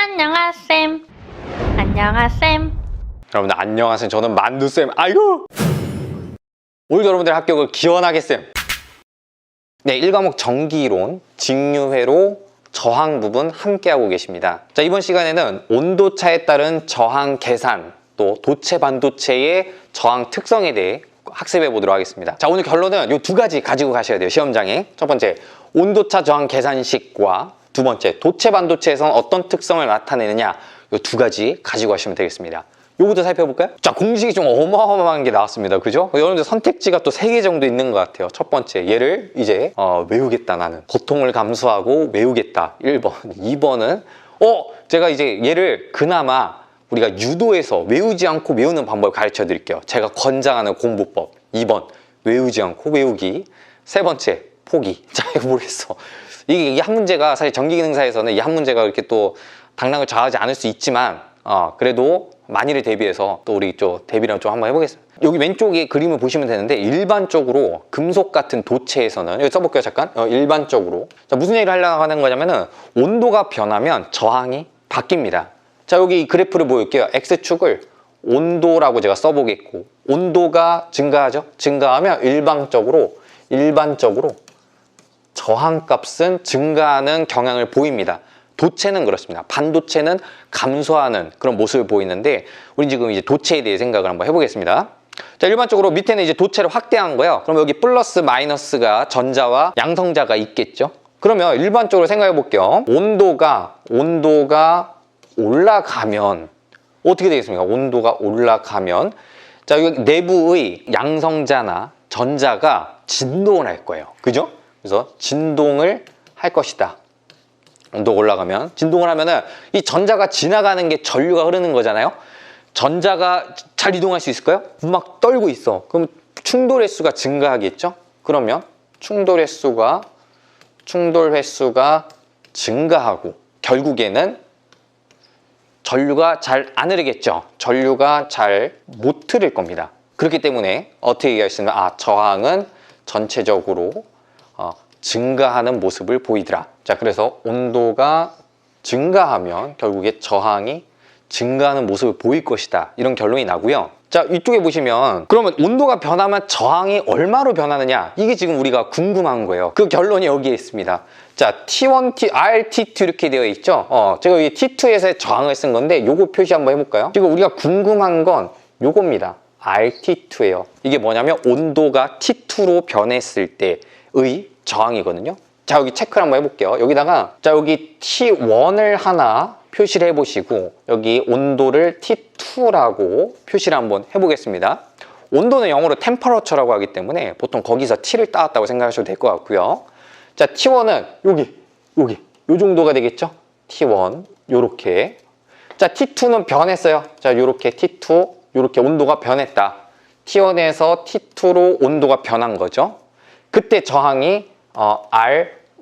안녕하셈. 안녕하셈. 여러분들 안녕하세요. 저는 만두쌤. 아이고! 오늘 여러분들의 합격을 기원하겠쌤. 네, 1과목 전기이론, 직류회로 저항 부분 함께하고 계십니다. 자, 이번 시간에는 온도차에 따른 저항 계산, 또 도체 반도체의 저항 특성에 대해 학습해 보도록 하겠습니다. 자, 오늘 결론은 이 두 가지 가지고 가셔야 돼요, 시험장에. 첫 번째, 온도차 저항 계산식과 두 번째, 도체 반도체에서는 어떤 특성을 나타내느냐, 이 두 가지 가지고 가시면 되겠습니다. 요거도 살펴볼까요? 자, 공식이 좀 어마어마한 게 나왔습니다. 그죠? 여러분들 선택지가 또 3개 정도 있는 것 같아요. 첫 번째, 얘를 이제 외우겠다, 나는. 고통을 감수하고 외우겠다. 1번. 2번은 제가 이제 얘를 그나마 우리가 유도해서 외우지 않고 외우는 방법을 가르쳐 드릴게요. 제가 권장하는 공부법. 2번, 외우지 않고 외우기. 세 번째, 포기. 자, 이거 모르겠어. 이게 한 문제가 사실 전기기능사에서는 이 한 문제가 이렇게 또 당락을 좌우하지 않을 수 있지만 그래도 만일을 대비해서 또 우리 대비랑 좀 한번 해보겠습니다. 여기 왼쪽에 그림을 보시면 되는데, 일반적으로 금속 같은 도체에서는, 여기 써볼게요 잠깐. 일반적으로 자, 무슨 얘기를 하려고 하는 거냐면은 온도가 변하면 저항이 바뀝니다. 자, 여기 이 그래프를 보여줄게요. X축을 온도라고 제가 써보겠고, 온도가 증가하죠. 증가하면 일반적으로 저항값은 증가하는 경향을 보입니다. 도체는 그렇습니다. 반도체는 감소하는 그런 모습을 보이는데, 우린 지금 이제 도체에 대해 생각을 한번 해보겠습니다. 자, 일반적으로 밑에는 이제 도체를 확대한 거예요. 그럼 여기 플러스 마이너스가 전자와 양성자가 있겠죠. 그러면 일반적으로 생각해 볼게요. 온도가 올라가면 어떻게 되겠습니까? 온도가 올라가면, 자, 여기 내부의 양성자나 전자가 진동을 할 거예요. 그죠? 그래서 진동을 할 것이다. 온도가 올라가면 진동을 하면은 이 전자가 지나가는 게 전류가 흐르는 거잖아요. 전자가 잘 이동할 수 있을까요? 막 떨고 있어. 그럼 충돌 횟수가 증가하겠죠? 그러면 충돌 횟수가 증가하고 결국에는 전류가 잘 안 흐르겠죠. 전류가 잘 못 흐를 겁니다. 그렇기 때문에 어떻게 얘기할 수 있냐면, 저항은 전체적으로 증가하는 모습을 보이더라. 자, 그래서 온도가 증가하면 결국에 저항이 증가하는 모습을 보일 것이다. 이런 결론이 나고요. 자, 이쪽에 보시면 그러면 온도가 변하면 저항이 얼마로 변하느냐, 이게 지금 우리가 궁금한 거예요. 그 결론이 여기에 있습니다. 자, T1, R, T2 이렇게 되어 있죠. 제가 여기 T2에서 저항을 쓴 건데 요거 표시 한번 해볼까요? 지금 우리가 궁금한 건 요겁니다. RT2예요. 이게 뭐냐면 온도가 T2로 변했을 때의 저항이거든요. 자, 여기 체크를 한번 해볼게요. 여기다가 자, 여기 T1을 하나 표시를 해보시고 여기 온도를 T2라고 표시를 한번 해보겠습니다. 온도는 영어로 temperature라고 하기 때문에 보통 거기서 T를 따왔다고 생각하셔도 될 것 같고요. 자, T1은 여기 요 정도가 되겠죠? T1 요렇게. 자, T2는 변했어요. 자, 요렇게 T2 요렇게 온도가 변했다. T1에서 T2로 온도가 변한 거죠. 그때 저항이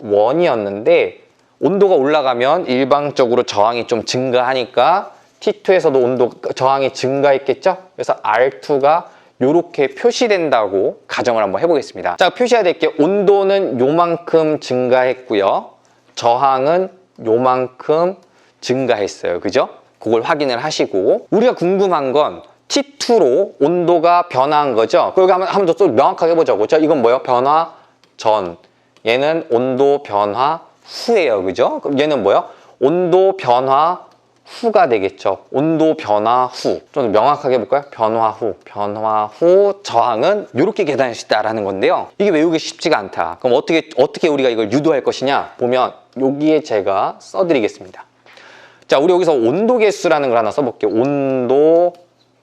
R1이었는데 온도가 올라가면 일방적으로 저항이 좀 증가하니까 T2에서도 저항이 증가했겠죠? 그래서 R2가 이렇게 표시된다고 가정을 한번 해보겠습니다. 자, 표시해야 될 게, 온도는 요만큼 증가했고요. 저항은 요만큼 증가했어요. 그죠? 그걸 확인을 하시고, 우리가 궁금한 건 T2로 온도가 변화한 거죠. 그리고 한번 더 명확하게 해보자고. 자, 이건 뭐예요? 변화 전. 얘는 온도 변화 후예요. 그죠? 그럼 얘는 뭐예요? 온도 변화 후가 되겠죠. 온도 변화 후. 좀 명확하게 해볼까요? 변화 후 저항은 이렇게 계산할 수 있다라는 건데요. 이게 외우기 쉽지가 않다. 그럼 어떻게 우리가 이걸 유도할 것이냐? 보면 여기에 제가 써드리겠습니다. 자, 우리 여기서 온도 개수라는 걸 하나 써볼게요. 온도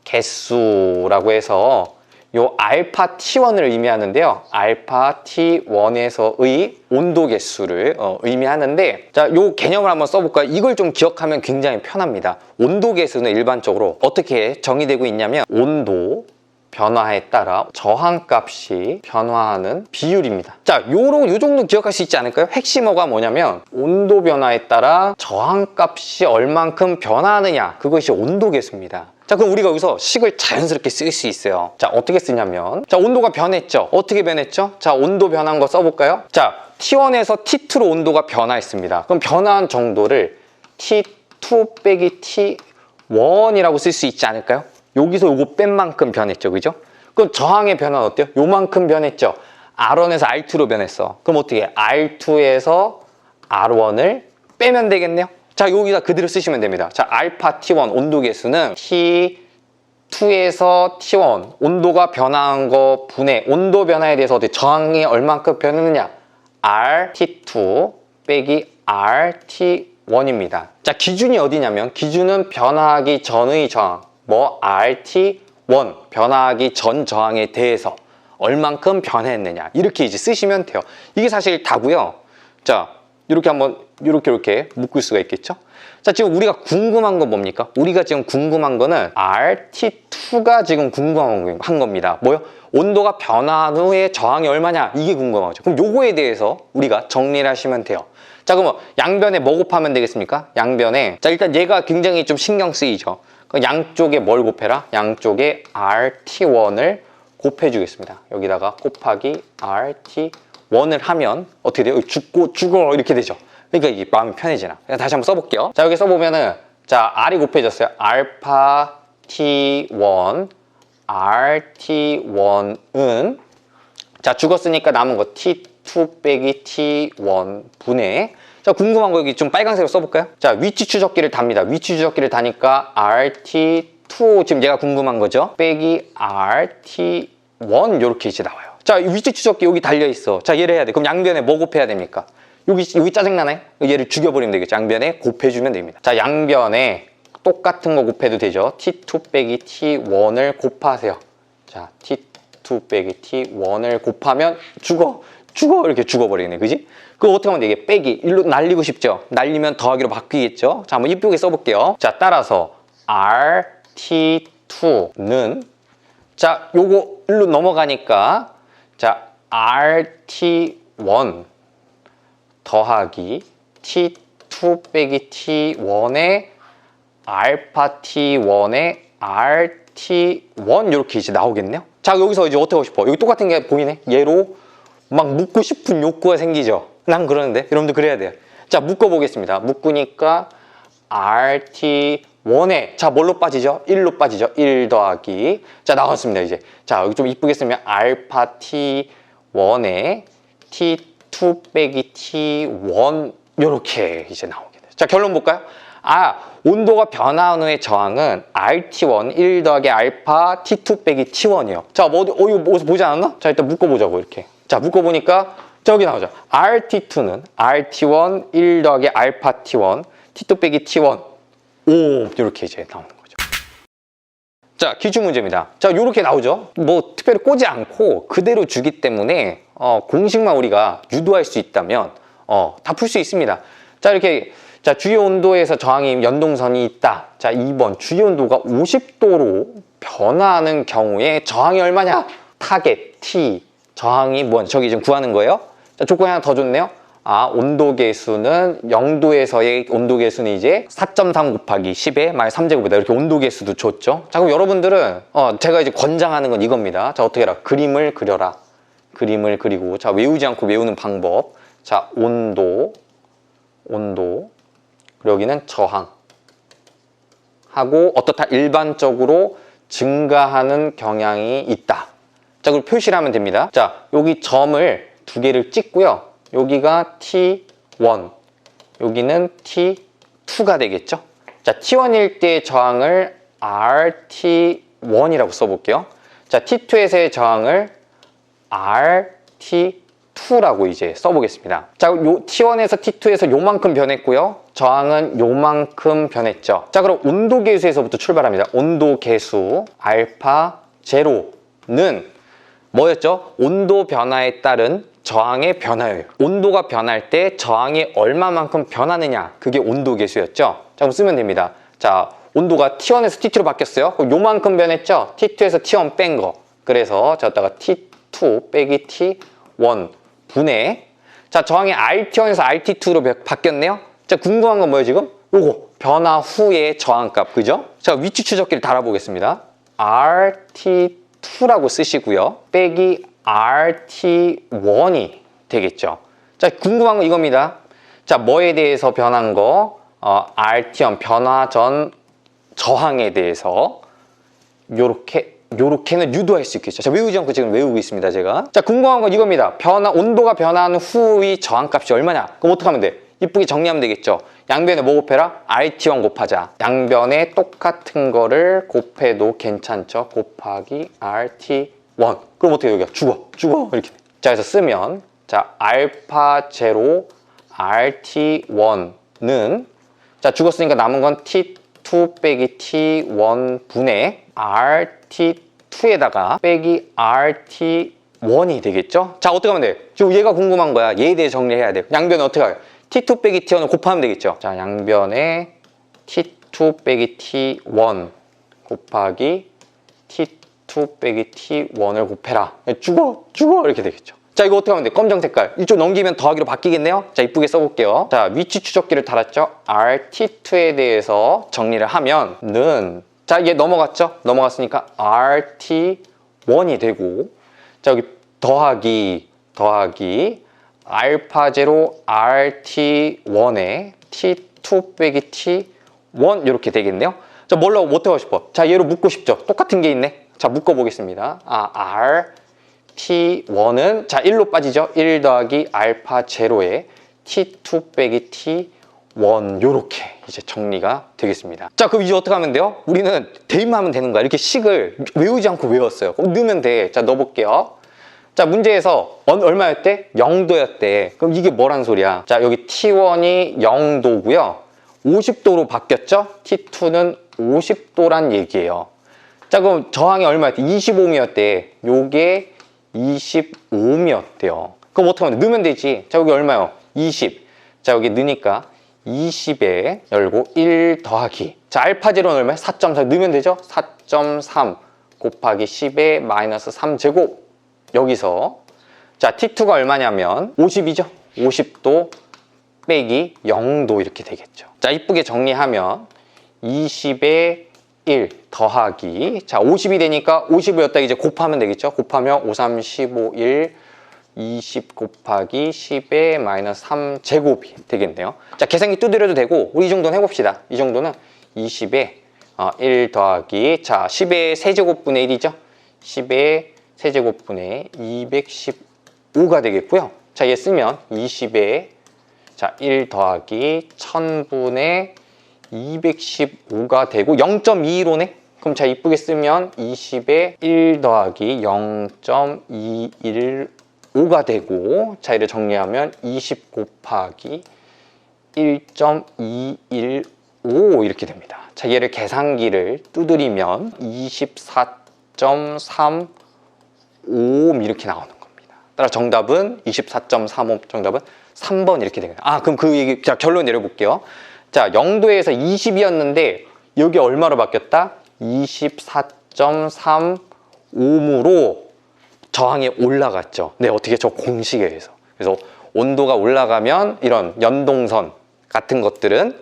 개수라고 해서 요 알파 T1을 의미하는데요. 알파 T1에서의 온도 개수를 의미하는데, 자, 요 개념을 한번 써볼까요? 이걸 좀 기억하면 굉장히 편합니다. 온도 개수는 일반적으로 어떻게 정의되고 있냐면, 온도 변화에 따라 저항값이 변화하는 비율입니다. 자, 요 정도 기억할 수 있지 않을까요? 핵심어가 뭐냐면, 온도 변화에 따라 저항값이 얼만큼 변화하느냐, 그것이 온도 개수입니다. 자, 그럼 우리가 여기서 식을 자연스럽게 쓸 수 있어요. 자, 어떻게 쓰냐면, 자, 온도가 변했죠. 어떻게 변했죠? 자, 온도 변한 거 써볼까요? 자, T1에서 T2로 온도가 변화했습니다. 그럼 변화한 정도를 T2 T2 빼기 T1이라고 쓸 수 있지 않을까요? 여기서 요거 뺀 만큼 변했죠, 그죠? 그럼 저항의 변화는 어때요? 요만큼 변했죠? R1에서 R2로 변했어. 그럼 어떻게 해? R2에서 R1을 빼면 되겠네요. 자, 여기다 그대로 쓰시면 됩니다. 자, 알파 T1 온도 계수는 T2에서 T1 온도가 변화한 거 분의 온도 변화에 대해서 어떻게 저항이 얼만큼 변했느냐? RT2 빼기 RT1입니다. 자, 기준이 어디냐면 기준은 변화하기 전의 저항, 뭐 RT1 변화하기 전 저항에 대해서 얼만큼 변했느냐 이렇게 이제 쓰시면 돼요. 이게 사실 다고요. 자, 이렇게 한번 이렇게 묶을 수가 있겠죠. 자, 지금 우리가 궁금한 건 뭡니까? 우리가 지금 궁금한 거는 RT2가 지금 궁금한 겁니다. 뭐요? 온도가 변화한 후에 저항이 얼마냐? 이게 궁금하죠. 그럼 요거에 대해서 우리가 정리를 하시면 돼요. 자, 그러면 양변에 뭐 곱하면 되겠습니까? 양변에, 자, 일단 얘가 굉장히 좀 신경 쓰이죠. 양쪽에 뭘 곱해라? 양쪽에 RT1을 곱해 주겠습니다. 여기다가 곱하기 RT1을 하면 어떻게 돼요? 죽어 이렇게 되죠. 그러니까 이게 마음이 편해지나. 다시 한번 써볼게요. 자, 여기 써보면은, 자, R이 곱해졌어요. 알파 T1, RT1은, 자, 죽었으니까 남은 거 T2 빼기 T1 분의, 자, 궁금한 거 여기 좀 빨간색으로 써볼까요? 자, 위치 추적기를 답니다. 위치 추적기를 다니까 RT2, 지금 얘가 궁금한 거죠? 빼기 RT1, 요렇게 이제 나와요. 자, 위치 추적기 여기 달려있어. 자, 얘를 해야 돼. 그럼 양변에 뭐 곱해야 됩니까? 여기 짜증나네? 얘를 죽여버리면 되겠죠. 양변에 곱해주면 됩니다. 자, 양변에 똑같은 거 곱해도 되죠. T2 빼기 T1을 곱하세요. 자, T2 빼기 T1을 곱하면 죽어 이렇게 죽어버리네, 그지? 그거 어떻게 하면 되게 빼기 일로 날리고 싶죠? 날리면 더하기로 바뀌겠죠? 자, 한번 이쁘게 써볼게요. 자, 따라서 RT2는, 자, 요거 일로 넘어가니까, 자, RT1 더하기 T2 빼기 T1의 알파 T1의 RT1 이렇게 이제 나오겠네요. 자, 여기서 이제 어떻게 하고 싶어? 여기 똑같은 게 보이네? 얘로 막 묶고 싶은 욕구가 생기죠? 난 그러는데 여러분도 그래야 돼요. 자, 묶어보겠습니다. 묶으니까 RT1에, 자, 뭘로 빠지죠? 1로 빠지죠? 1 더하기, 자, 나왔습니다. 이제, 자, 여기 좀 이쁘게 쓰면 알파 T1에 T2 빼기 T1 요렇게 이제 나오게 돼요. 자, 결론 볼까요? 온도가 변화한 후의 저항은 RT1 1 더하기 알파 T2 빼기 T1이에요. 자, 이거 보지 않았나? 자, 일단 묶어보자고, 이렇게. 자, 묶어보니까 저기 나오죠. RT2는 RT1 1 더하기 알파 T1 T2 빼기 T1 이렇게 이제 나오는 거죠. 자, 기출 문제입니다. 자, 요렇게 나오죠. 뭐 특별히 꼬지 않고 그대로 주기 때문에 공식만 우리가 유도할 수 있다면 다 풀 수 있습니다. 자, 이렇게, 자, 주요 온도에서 저항이 연동선이 있다. 자, 2번 주요 온도가 50도로 변화하는 경우에 저항이 얼마냐? 타겟 T 저항이 저기 지금 구하는 거예요. 자, 조건이 하나 더 줬네요. 온도 계수는 0도에서의 온도 계수는 이제 4.3 곱하기 10의 마이너스 3제곱이다. 이렇게 온도 계수도 줬죠. 자, 그럼 여러분들은 제가 이제 권장하는 건 이겁니다. 자, 어떻게 해라? 그림을 그려라. 그림을 그리고, 자, 외우지 않고 외우는 방법. 자, 온도, 그리고 여기는 저항 하고 어떻다? 일반적으로 증가하는 경향이 있다. 자, 그리고 표시를 하면 됩니다. 자, 여기 점을 두 개를 찍고요. 여기가 T1, 여기는 T2가 되겠죠? 자, T1일 때 저항을 RT1이라고 써볼게요. 자, T2에서의 저항을 RT2라고 이제 써보겠습니다. 자, 요 T1에서 T2에서 요만큼 변했고요. 저항은 요만큼 변했죠. 자, 그럼 온도 계수에서부터 출발합니다. 온도 계수 알파 제로는 뭐였죠? 온도 변화에 따른 저항의 변화예요. 온도가 변할 때 저항이 얼마만큼 변하느냐, 그게 온도 계수였죠. 자, 그럼 쓰면 됩니다. 자, 온도가 T1에서 T2로 바뀌었어요. 그럼 요만큼 변했죠? T2에서 T1 뺀 거. 그래서 저기다가 T2 빼기 T1 분의, 자, 저항이 RT1에서 RT2로 바뀌었네요. 자, 궁금한 건 뭐예요, 지금? 요거 변화 후의 저항값, 그죠? 자, 위치 추적기를 달아보겠습니다. RT2라고 쓰시고요. 빼기 RT1이 되겠죠. 자, 궁금한 건 이겁니다. 자, 뭐에 대해서 변한 거? RT1 변화 전 저항에 대해서 요렇게는 유도할 수 있겠죠. 자, 외우지 않고 지금 외우고 있습니다, 제가. 자, 궁금한 건 이겁니다. 온도가 변화하는 후의 저항값이 얼마냐? 그럼 어떻게 하면 돼? 이쁘게 정리하면 되겠죠. 양변에 뭐 곱해라? RT1 곱하자. 양변에 똑같은 거를 곱해도 괜찮죠. 곱하기 RT1. 그럼 어떻게 여기가 죽어 이렇게 돼. 자, 그래서 쓰면 자, 알파 제로 RT1는 자, 죽었으니까 남은 건 T2 빼기 T1 분의 RT2에다가 빼기 RT1이 되겠죠? 자, 어떻게 하면 돼? 지금 얘가 궁금한 거야. 얘에 대해 정리해야 돼. 양변에 어떻게 할까요? T2 빼기 T1을 곱하면 되겠죠? 자, 양변에 T2 빼기 T1 곱하기 T2 빼기 T1을 곱해라. 죽어 이렇게 되겠죠. 자, 이거 어떻게 하면 돼? 검정 색깔 이쪽 넘기면 더하기로 바뀌겠네요. 자, 이쁘게 써볼게요. 자, 위치 추적기를 달았죠. RT2에 대해서 정리를 하면은 자, 얘 넘어갔죠? 넘어갔으니까 RT1이 되고 자, 여기 더하기 알파 제로 RT1에 T2 빼기 T1 이렇게 되겠네요. 자, 뭘로 못 하고 싶어? 자, 얘로 묶고 싶죠? 똑같은 게 있네. 자, 묶어 보겠습니다. RT1은 자, 1로 빠지죠? 1 더하기 알파 제로에 T2 빼기 T1 요렇게 이제 정리가 되겠습니다. 자, 그럼 이제 어떻게 하면 돼요? 우리는 대입하면 되는 거야. 이렇게 식을 외우지 않고 외웠어요. 그럼 넣으면 돼. 자, 넣어볼게요. 자, 문제에서 얼마였대? 0도였대. 그럼 이게 뭐란 소리야? 자, 여기 T1이 0도고요. 50도로 바뀌었죠? T2는 50도란 얘기예요. 자, 그럼 저항이 얼마였대? 25옴이었대. 요게 25옴이었대요. 그럼 어떻게 하면 돼? 넣으면 되지. 자, 여기 얼마요? 20. 자, 여기 넣으니까 20에 열고 1 더하기. 자, 알파 제로는 얼마야? 4.4. 넣으면 되죠? 4.3 곱하기 10의 마이너스 3제곱. 여기서 자, T2가 얼마냐면 50이죠? 50도 빼기 0도 이렇게 되겠죠. 자, 이쁘게 정리하면 20에 1 더하기 자, 50이 되니까 50을 여기다 이제 곱하면 되겠죠? 곱하면 5, 3, 15, 1 20 곱하기 10의 마이너스 3제곱이 되겠네요. 자, 계산기 두드려도 되고 우리 이 정도는 해봅시다. 이 정도는 20에 1 더하기 자, 10의 세제곱분의 1이죠? 10의 세제곱분의 215가 되겠고요. 자, 얘 쓰면 20에 자, 1 더하기 1000분의 215가 되고 0.21호네? 그럼 자, 이쁘게 쓰면 20에 1 더하기 0.215가 되고 자, 얘를 정리하면 20 곱하기 1.215 이렇게 됩니다. 자, 얘를 계산기를 두드리면 24.3 5옴 이렇게 나오는 겁니다. 따라 정답은 24.35 정답은 3번 이렇게 되겠네요. 그럼 그 얘기 자, 결론 내려볼게요. 자, 0도에서 20이었는데 여기 얼마로 바뀌었다? 24.35옴으로 저항이 올라갔죠. 네, 어떻게 저 공식에 의해서. 그래서 온도가 올라가면 이런 연동선 같은 것들은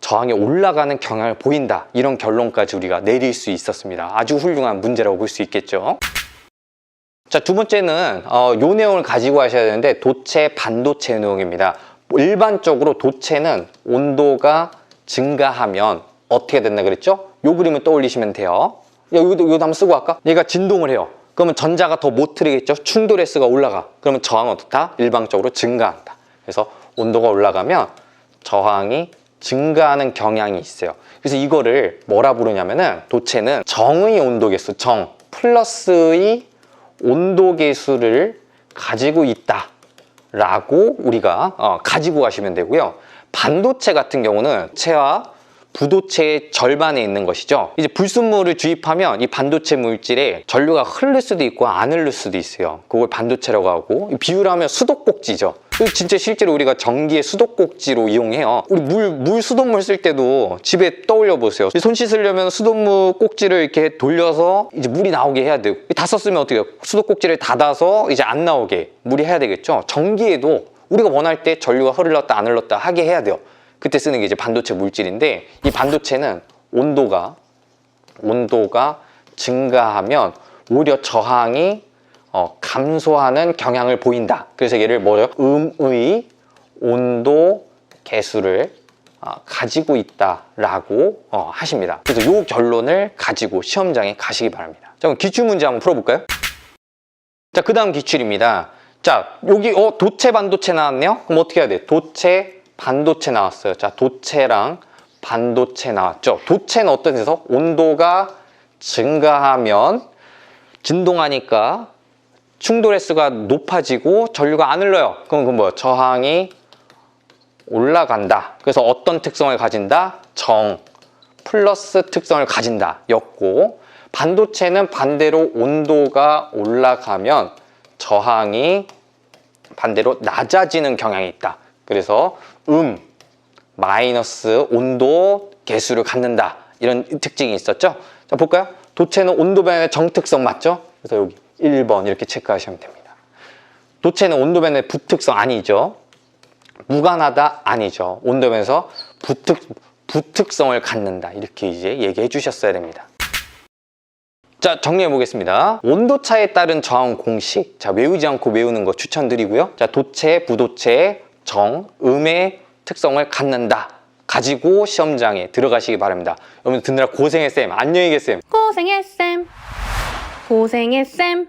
저항이 올라가는 경향을 보인다. 이런 결론까지 우리가 내릴 수 있었습니다. 아주 훌륭한 문제라고 볼 수 있겠죠. 자, 두 번째는 요 내용을 가지고 하셔야 되는데 도체, 반도체 내용입니다. 일반적으로 도체는 온도가 증가하면 어떻게 된다 그랬죠? 요 그림을 떠올리시면 돼요. 여기도 한번 쓰고 할까? 얘가 진동을 해요. 그러면 전자가 더 못 흐르겠죠? 충돌 S가 올라가. 그러면 저항은 어떻다? 일방적으로 증가한다. 그래서 온도가 올라가면 저항이 증가하는 경향이 있어요. 그래서 이거를 뭐라 부르냐면은 도체는 정의 온도계수, 정 플러스의 온도계수를 가지고 있다 라고 우리가 가지고 가시면 되고요. 반도체 같은 경우는 체와 부도체의 절반에 있는 것이죠. 이제 불순물을 주입하면 이 반도체 물질에 전류가 흐를 수도 있고 안 흐를 수도 있어요. 그걸 반도체라고 하고, 비유를 하면 수도꼭지죠. 진짜 실제로 우리가 전기의 수도꼭지로 이용해요. 우리 물 수돗물 쓸 때도 집에 떠올려 보세요. 손 씻으려면 수돗물 꼭지를 이렇게 돌려서 이제 물이 나오게 해야 돼요. 다 썼으면 어떻게 해요? 수도꼭지를 닫아서 이제 안 나오게 물이 해야 되겠죠. 전기에도 우리가 원할 때 전류가 흘렀다 안 흘렀다 하게 해야 돼요. 그때 쓰는 게 이제 반도체 물질인데, 이 반도체는 온도가 증가하면 오히려 저항이 감소하는 경향을 보인다. 그래서 얘를 뭐죠? 음의 온도 계수를 가지고 있다라고 하십니다. 그래서 이 결론을 가지고 시험장에 가시기 바랍니다. 자, 그럼 기출문제 한번 풀어볼까요? 자, 그 다음 기출입니다. 자, 여기 도체 반도체 나왔네요. 그럼 어떻게 해야 돼? 도체 반도체 나왔어요. 자, 도체랑 반도체 나왔죠. 도체는 어떤 데서 온도가 증가하면 진동하니까 충돌 횟수가 높아지고 전류가 안 흘러요. 그럼 그건 뭐야? 저항이 올라간다. 그래서 어떤 특성을 가진다? 정 플러스 특성을 가진다 였고, 반도체는 반대로 온도가 올라가면 저항이 반대로 낮아지는 경향이 있다. 그래서 마이너스 온도 계수를 갖는다. 이런 특징이 있었죠. 자, 볼까요? 도체는 온도 변화의 정특성 맞죠? 그래서 여기 1번 이렇게 체크하시면 됩니다. 도체는 온도 변화의 부특성 아니죠. 무관하다 아니죠. 온도 변화에서 부특성을 갖는다. 이렇게 이제 얘기해 주셨어야 됩니다. 자, 정리해 보겠습니다. 온도차에 따른 저항 공식. 자, 외우지 않고 외우는 거 추천드리고요. 자, 도체, 부도체, 정, 음의 특성을 갖는다. 가지고 시험장에 들어가시기 바랍니다. 여러분 듣느라 고생했어요. 안녕히 계세요. 고생했쌤. 고생했쌤.